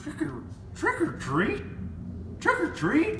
Trick or treat? Trick or treat?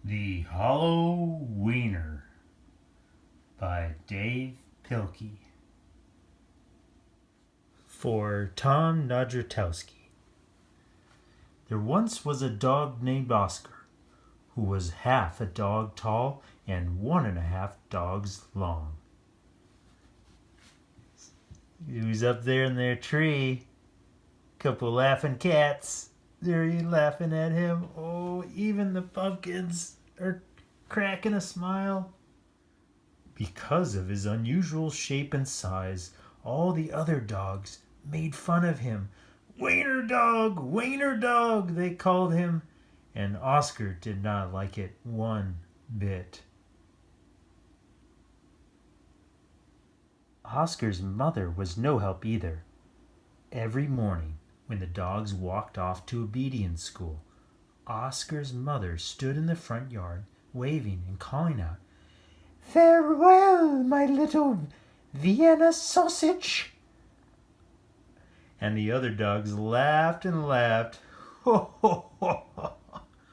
The Hallo-Wiener by Pilkey. For Tom Nodrotowski. There once was a dog named Oscar, who was half a dog tall and 1.5 dogs long. He was up there in their tree. Couple laughing cats. They're laughing at him. Oh, even the pumpkins are cracking a smile. Because of his unusual shape and size, all the other dogs made fun of him. Wiener dog, they called him. And Oscar did not like it one bit. Oscar's mother was no help either. Every morning, when the dogs walked off to obedience school, Oscar's mother stood in the front yard, waving and calling out, "Farewell, my little Vienna sausage!" And the other dogs laughed and laughed. Ho, ho, ho, ho,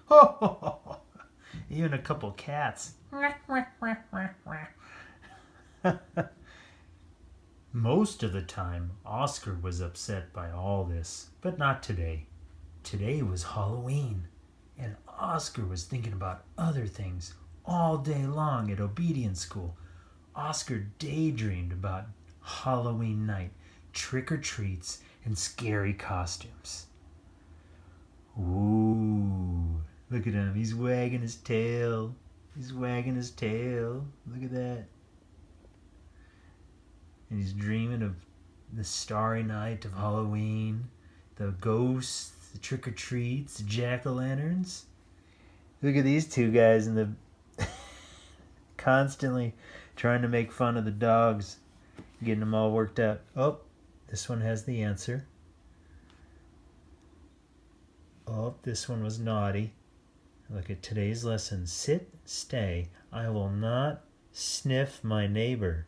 ho, ho, ho. Even a couple cats. Most of the time, Oscar was upset by all this, but not today. Today was Halloween, and Oscar was thinking about other things all day long at obedience school. Oscar daydreamed about Halloween night, trick-or-treats, and scary costumes. Ooh, look at him. He's wagging his tail. Look at that. And he's dreaming of the starry night of Halloween, the ghosts, the trick-or-treats, the jack-o'-lanterns. Look at these two guys in the constantly trying to make fun of the dogs, getting them all worked up. Oh, this one has the answer. Oh, this one was naughty. Look at today's lesson. Sit, stay. I will not sniff my neighbor.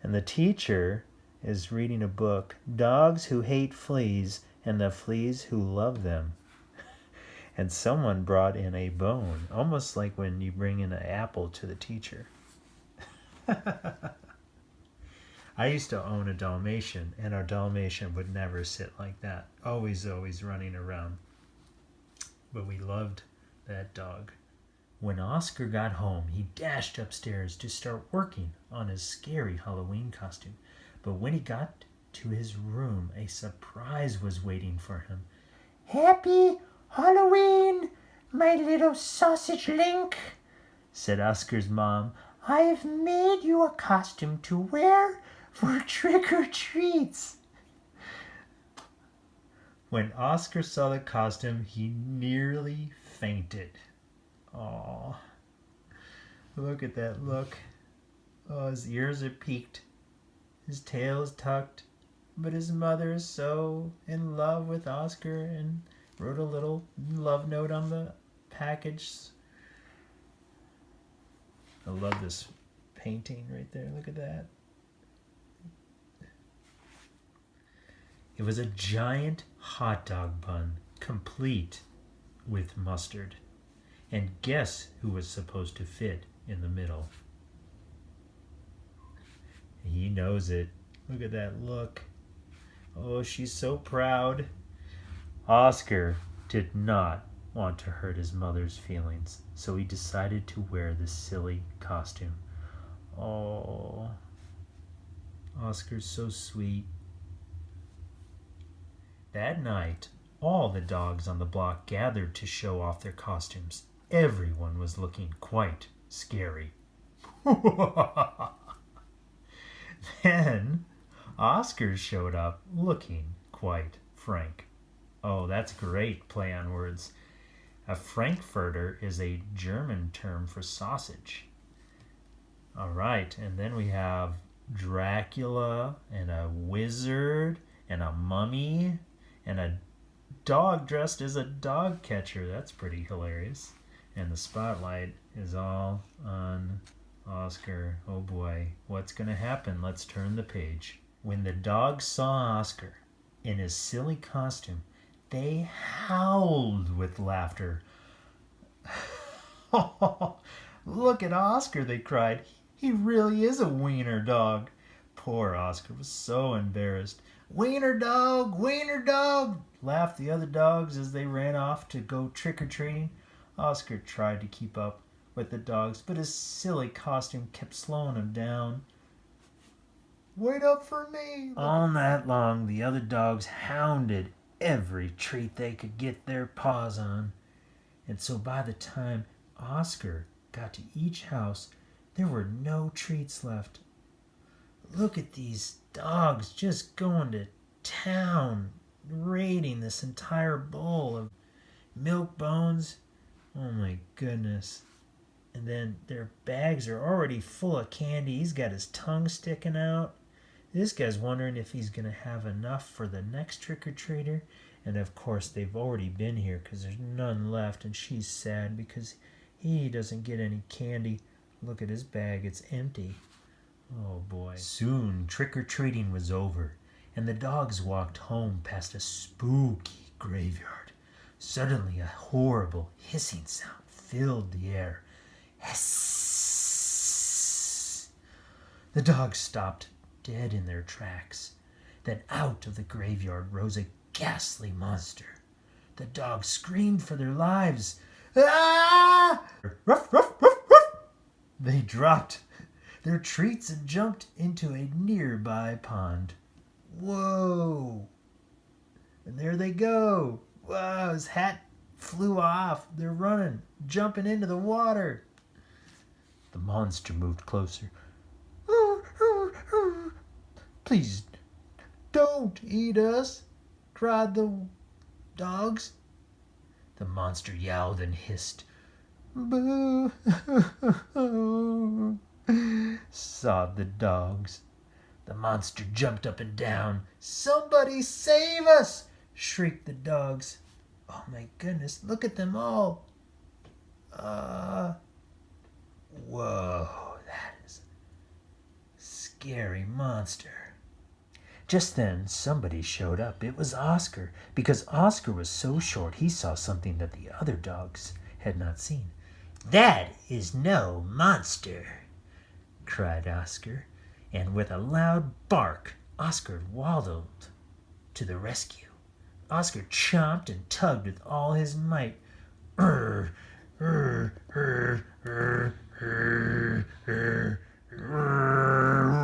And the teacher is reading a book, Dogs Who Hate Fleas and the Fleas Who Love Them. And someone brought in a bone, almost like when you bring in an apple to the teacher. I used to own a Dalmatian, and our Dalmatian would never sit like that. Always running around. But we loved that dog. When Oscar got home, he dashed upstairs to start working on his scary Halloween costume. But when he got to his room, a surprise was waiting for him. "Happy Halloween, my little sausage link," said Oscar's mom. "I've made you a costume to wear for trick-or-treats." When Oscar saw the costume, he nearly fainted. Aw, look at that look. Oh, his ears are peaked. His tail is tucked. But his mother is so in love with Oscar and wrote a little love note on the package. I love this painting right there. Look at that. It was a giant hot dog bun, complete with mustard. And guess who was supposed to fit in the middle? He knows it. Look at that look. Oh, she's so proud. Oscar did not want to hurt his mother's feelings, so he decided to wear this silly costume. Oh, Oscar's so sweet. That night, all the dogs on the block gathered to show off their costumes. Everyone was looking quite scary. Then Oscar showed up looking quite frank. Oh, that's great play on words. A frankfurter is a German term for sausage. All right, and then we have Dracula and a wizard and a mummy and a dog dressed as a dog catcher. That's pretty hilarious. And the spotlight is all on Oscar. Oh boy, what's going to happen? Let's turn the page. When the dogs saw Oscar in his silly costume, they howled with laughter. Look at Oscar, they cried. He really is a wiener dog. Poor Oscar was so embarrassed. Wiener dog, laughed the other dogs as they ran off to go trick-or-treating. Oscar tried to keep up with the dogs, but his silly costume kept slowing him down. Wait up for me! All night long, the other dogs hounded every treat they could get their paws on. And so by the time Oscar got to each house, there were no treats left. Look at these dogs just going to town, raiding this entire bowl of milk bones. Oh my goodness. And then their bags are already full of candy. He's got his tongue sticking out. This guy's wondering if he's going to have enough for the next trick-or-treater. And of course, they've already been here because there's none left. And she's sad because he doesn't get any candy. Look at his bag. It's empty. Oh boy. Soon, trick-or-treating was over. And the dogs walked home past a spooky graveyard. Suddenly, a horrible hissing sound filled the air. Hiss! The dogs stopped dead in their tracks. Then out of the graveyard rose a ghastly monster. The dogs screamed for their lives. Ah! Ruff, ruff, ruff, ruff! They dropped their treats and jumped into a nearby pond. Whoa! And there they go. Wow, his hat flew off. They're running, jumping into the water. The monster moved closer. Please, don't eat us, cried the dogs. The monster yowled and hissed. Boo! Sobbed the dogs. The monster jumped up and down. Somebody save us! Shrieked the dogs. Oh my goodness, look at them all. Whoa, that is a scary monster. Just then, somebody showed up. It was Oscar. Because Oscar was so short, he saw something that the other dogs had not seen. That is no monster, cried Oscar. And with a loud bark, Oscar waddled to the rescue. Oscar chomped and tugged with all his might.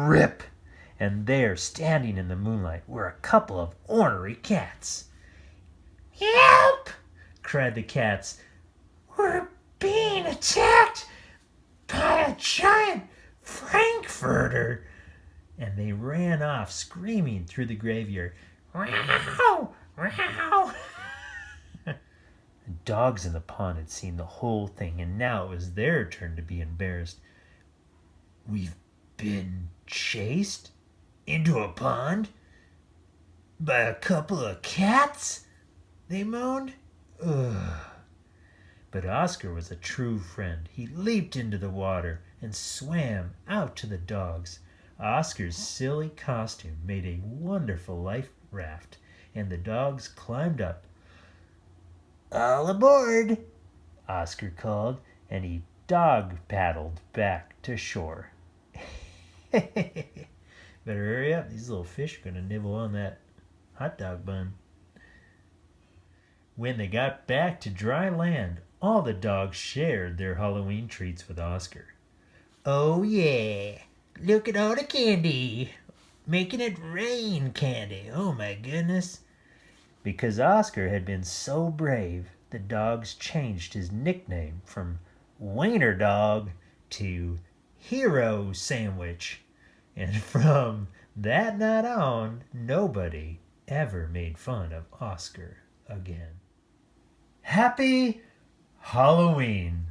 Rip! And there, standing in the moonlight, were a couple of ornery cats. Help! Cried the cats. We're being attacked by a giant frankfurter. And they ran off, screaming through the graveyard. Wow! Wow! The dogs in the pond had seen the whole thing, and now it was their turn to be embarrassed. We've been chased into a pond by a couple of cats, they moaned. Ugh. But Oscar was a true friend. He leaped into the water and swam out to the dogs. Oscar's silly costume made a wonderful life raft, and the dogs climbed up. All aboard, Oscar called, and he dog paddled back to shore. Better hurry up. These little fish are going to nibble on that hot dog bun. When they got back to dry land, all the dogs shared their Halloween treats with Oscar. Oh yeah, look at all the candy. Making it rain candy. Oh my goodness. Because Oscar had been so brave, the dogs changed his nickname from Wiener Dog to Hero Sandwich. And from that night on, nobody ever made fun of Oscar again. Happy Halloween!